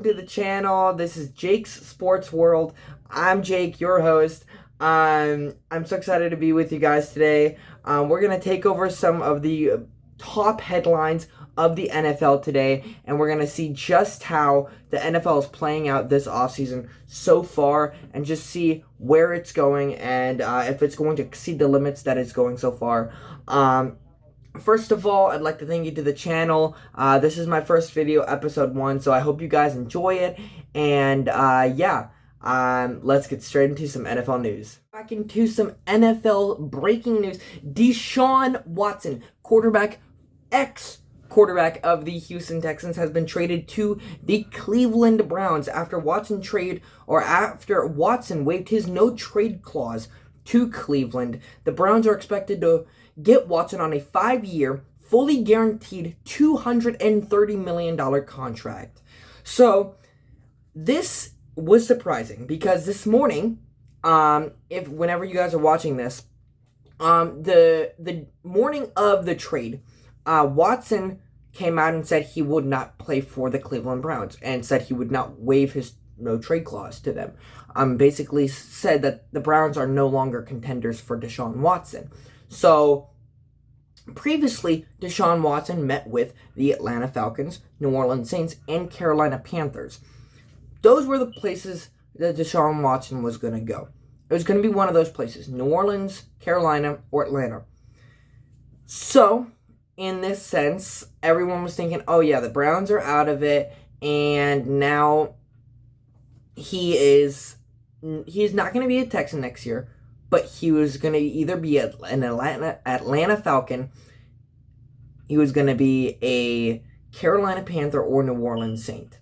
welcome to the channel. This is Jake's Sports World. I'm Jake, your host. I'm so excited to be with you guys today. We're going to take over some of the top headlines of the NFL today, and we're going to see just how the NFL is playing out this offseason so far, and just see where it's going, and if it's going to exceed the limits that it's going so far. First of all, I'd like to thank you to the channel. This is my first video, episode 1, so I hope you guys enjoy it. And let's get straight into some NFL news. Back into some NFL breaking news. Deshaun Watson, ex-quarterback of the Houston Texans, has been traded to the Cleveland Browns after Watson waived his no-trade clause to Cleveland. The Browns are expected to get Watson on a 5-year, fully guaranteed $230 million contract. So, this was surprising because this morning, whenever you guys are watching this, the morning of the trade, Watson came out and said he would not play for the Cleveland Browns and said he would not waive his no-trade clause to them. Basically said that the Browns are no longer contenders for Deshaun Watson. So, previously, Deshaun Watson met with the Atlanta Falcons, New Orleans Saints, and Carolina Panthers. Those were the places that Deshaun Watson was going to go. It was going to be one of those places, New Orleans, Carolina, or Atlanta. So, in this sense, everyone was thinking, oh yeah, the Browns are out of it, and now he's not going to be a Texan next year, but he was going to either be an Atlanta Falcon, he was going to be a Carolina Panther, or New Orleans Saint.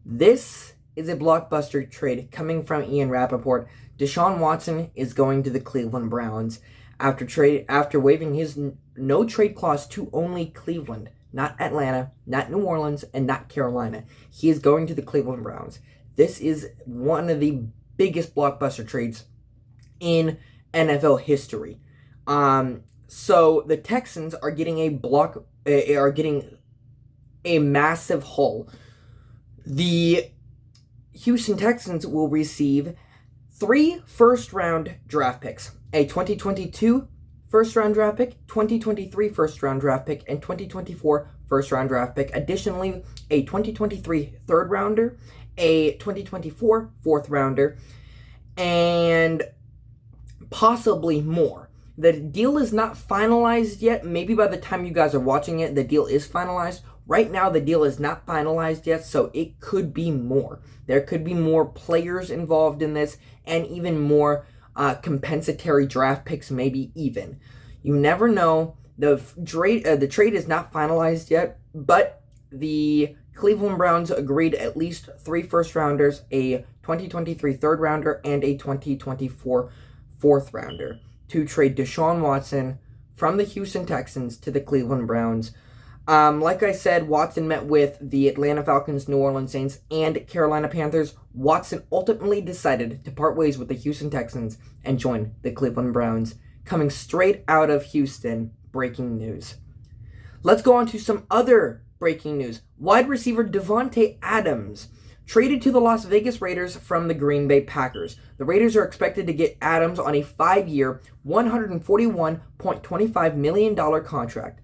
This is a blockbuster trade coming from Ian Rappaport. Deshaun Watson is going to the Cleveland Browns after waiving his no-trade clause to only Cleveland, not Atlanta, not New Orleans, and not Carolina. He is going to the Cleveland Browns. This is one of the biggest blockbuster trades in NFL history. So the Texans are getting a massive haul. The Houston Texans will receive 3 first-round draft picks: a 2022 first-round draft pick, 2023 first-round draft pick, and 2024 first-round draft pick. Additionally, a 2023 third-rounder, a 2024 fourth-rounder, and possibly more. The deal is not finalized yet. Maybe by the time you guys are watching it, the deal is finalized. Right now, the deal is not finalized yet, so it could be more. There could be more players involved in this, and even more compensatory draft picks, maybe even. You never know. The trade is not finalized yet, but the Cleveland Browns agreed at least 3 first-rounders, a 2023 third-rounder, and a 2024 fourth-rounder to trade Deshaun Watson from the Houston Texans to the Cleveland Browns. Like I said, Watson met with the Atlanta Falcons, New Orleans Saints, and Carolina Panthers. Watson ultimately decided to part ways with the Houston Texans and join the Cleveland Browns. Coming straight out of Houston, breaking news. Let's go on to some other breaking news. Wide receiver Davante Adams traded to the Las Vegas Raiders from the Green Bay Packers. The Raiders are expected to get Adams on a 5-year, $141.25 million contract.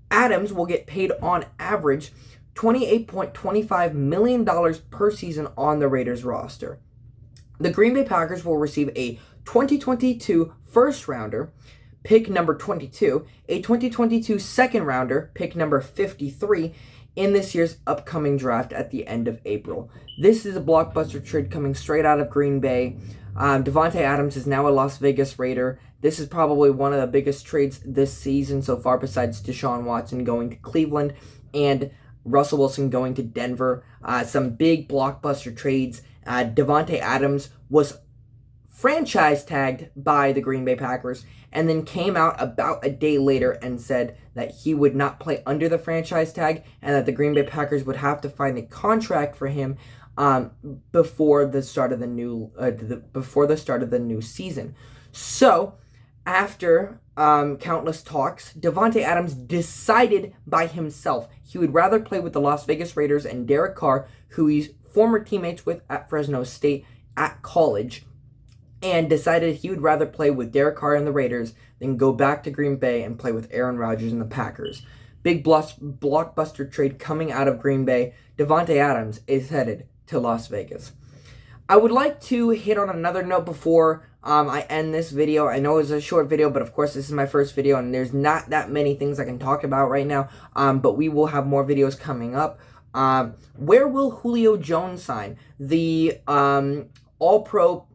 Adams will get paid on average $28.25 million per season on the Raiders roster. The Green Bay Packers will receive a 2022 first-rounder, pick number 22, a 2022 second-rounder, pick number 53, in this year's upcoming draft at the end of April. This is a blockbuster trade coming straight out of Green Bay. Davante Adams is now a Las Vegas Raider. This is probably one of the biggest trades this season so far, besides Deshaun Watson going to Cleveland and Russell Wilson going to Denver. Some big blockbuster trades. Davante Adams was franchise tagged by the Green Bay Packers and then came out about a day later and said that he would not play under the franchise tag and that the Green Bay Packers would have to find a contract for him before the start of the new season. So, after countless talks, Davante Adams decided by himself he would rather play with the Las Vegas Raiders and Derek Carr, who he's former teammates with at Fresno State at college, and decided he would rather play with Derek Carr and the Raiders than go back to Green Bay and play with Aaron Rodgers and the Packers. Big blockbuster trade coming out of Green Bay. Davante Adams is headed to Las Vegas. I would like to hit on another note before I end this video. I know it's a short video, but of course this is my first video, and there's not that many things I can talk about right now, but we will have more videos coming up. Where will Julio Jones sign? The all-pro,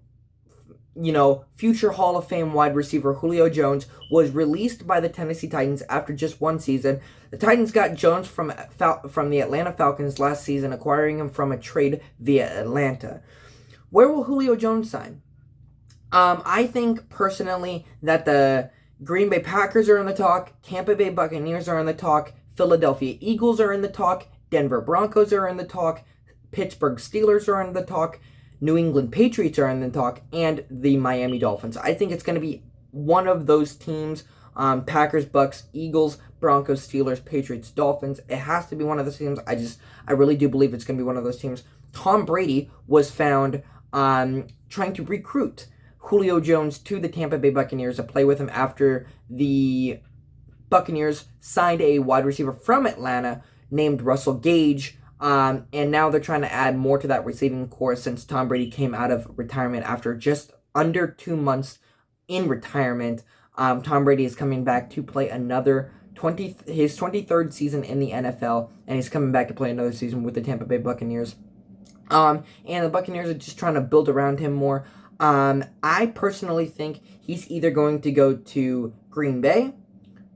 future Hall of Fame wide receiver Julio Jones was released by the Tennessee Titans after just one season. The Titans got Jones from the Atlanta Falcons last season, acquiring him from a trade via Atlanta. Where will Julio Jones sign? I think personally that the Green Bay Packers are in the talk, Tampa Bay Buccaneers are in the talk, Philadelphia Eagles are in the talk, Denver Broncos are in the talk, Pittsburgh Steelers are in the talk, New England Patriots are in the talk, and the Miami Dolphins. I think it's going to be one of those teams, Packers, Bucks, Eagles, Broncos, Steelers, Patriots, Dolphins. It has to be one of those teams. I really do believe it's going to be one of those teams. Tom Brady was found trying to recruit Julio Jones to the Tampa Bay Buccaneers to play with him after the Buccaneers signed a wide receiver from Atlanta named Russell Gage. And now they're trying to add more to that receiving corps since Tom Brady came out of retirement after just under 2 months in retirement. Tom Brady is coming back to play his 23rd season in the NFL, and he's coming back to play another season with the Tampa Bay Buccaneers. And the Buccaneers are just trying to build around him more. I personally think he's either going to go to Green Bay,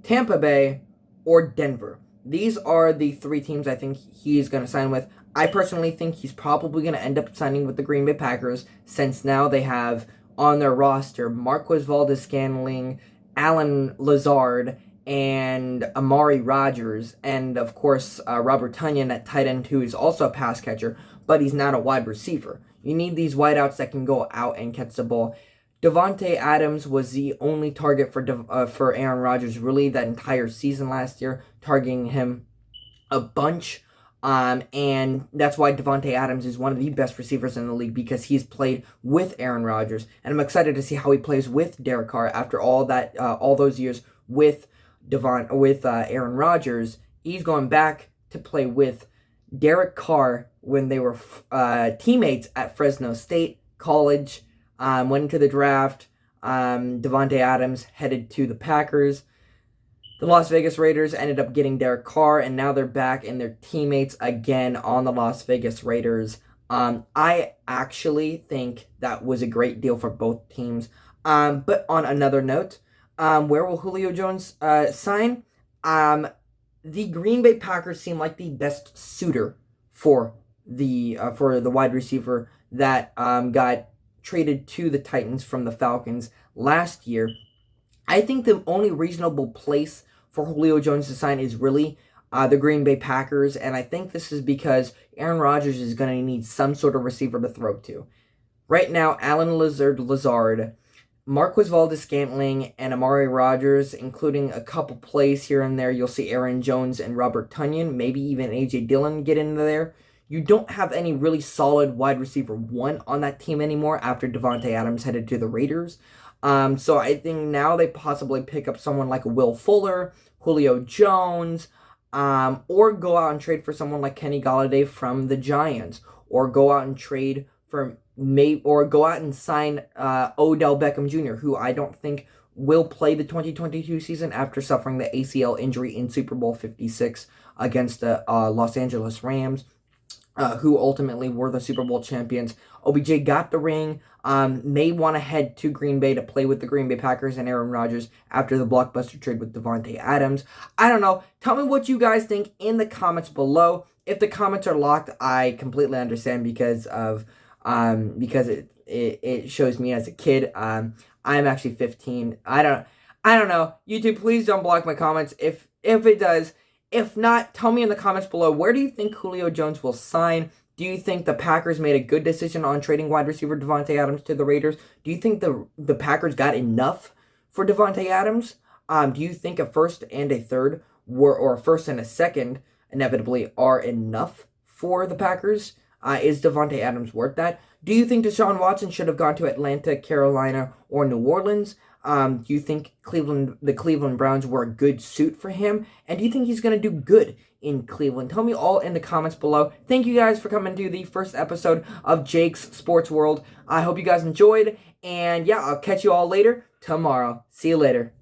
Tampa Bay, or Denver. These are the three teams I think he's going to sign with. I personally think he's probably going to end up signing with the Green Bay Packers, since now they have on their roster Marquez Valdes-Scantling, Allen Lazard, and Amari Rodgers, and of course Robert Tonyan at tight end, who is also a pass catcher, but he's not a wide receiver. You need these wideouts that can go out and catch the ball. Davante Adams was the only target for Aaron Rodgers really that entire season last year, targeting him a bunch. And that's why Davante Adams is one of the best receivers in the league, because he's played with Aaron Rodgers. And I'm excited to see how he plays with Derek Carr after all those years with Aaron Rodgers. He's going back to play with Derek Carr when they were teammates at Fresno State College. Went into the draft. Davante Adams headed to the Packers. The Las Vegas Raiders ended up getting Derek Carr, and now they're back and they're teammates again on the Las Vegas Raiders. I actually think that was a great deal for both teams. But on another note, where will Julio Jones sign? The Green Bay Packers seem like the best suitor for the wide receiver that got traded to the Titans from the Falcons last year. I think the only reasonable place for Julio Jones to sign is really the Green Bay Packers, and I think this is because Aaron Rodgers is going to need some sort of receiver to throw to. Right now, Allen Lazard, Marquez Valdes-Scantling, and Amari Rodgers, including a couple plays here and there. You'll see Aaron Jones and Robert Tonyan, maybe even A.J. Dillon get into there. You don't have any really solid wide receiver one on that team anymore after Davante Adams headed to the Raiders. So I think now they possibly pick up someone like Will Fuller, Julio Jones, or go out and trade for someone like Kenny Golladay from the Giants, or go out and sign Odell Beckham Jr., who I don't think will play the 2022 season after suffering the ACL injury in Super Bowl 56 against the Los Angeles Rams, who ultimately were the Super Bowl champions. OBJ got the ring, may want to head to Green Bay to play with the Green Bay Packers and Aaron Rodgers after the blockbuster trade with Davante Adams. I don't know. Tell me what you guys think in the comments below. If the comments are locked, I completely understand because it shows me as a kid. I'm actually 15. I don't know. YouTube, please don't block my comments if it does. If not, tell me in the comments below, where do you think Julio Jones will sign? Do you think the Packers made a good decision on trading wide receiver Davante Adams to the Raiders? Do you think the Packers got enough for Davante Adams? Do you think a first and a third or a first and a second inevitably are enough for the Packers? Is Devontae Adams worth that? Do you think Deshaun Watson should have gone to Atlanta, Carolina, or New Orleans? Do you think the Cleveland Browns were a good suit for him? And do you think he's going to do good in Cleveland? Tell me all in the comments below. Thank you guys for coming to the first episode of Jake's Sports World. I hope you guys enjoyed. And yeah, I'll catch you all later tomorrow. See you later.